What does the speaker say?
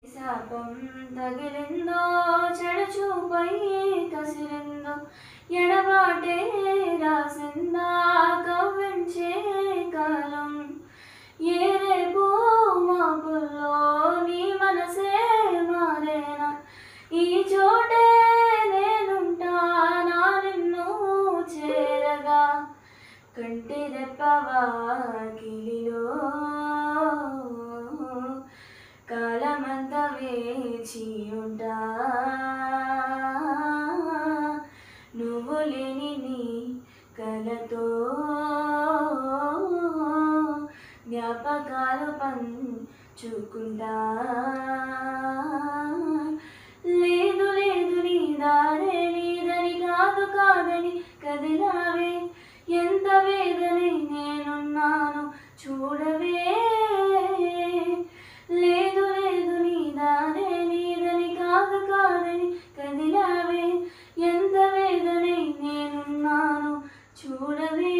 శాపం తగిలిందో చెడుచూపై కసిరిందో ఎడబాటే రాసిందా కవ్వించే కాలం ఏ రేపు మాపుల్లో నీ మనసే మారేనా ఈ చోటే నేనుంటా నా నిన్ను చేరగా కంటి రెప్పవా కిలిలో కాలమంతా వేచి ఉంటా నువ్వు లేని నీ కలతో జ్ఞాపకాలు పంచుకుంటా లేదు లేదు నీ దారే నీదని కాదు కాదని కదిలావే ఎంత వేదనే నేనున్నాను చూడవే లేదు లేదు నీ దారే నీదని కాదు కాదని కదిలావే ఎంత వేదనే నేనున్నాను చూడవే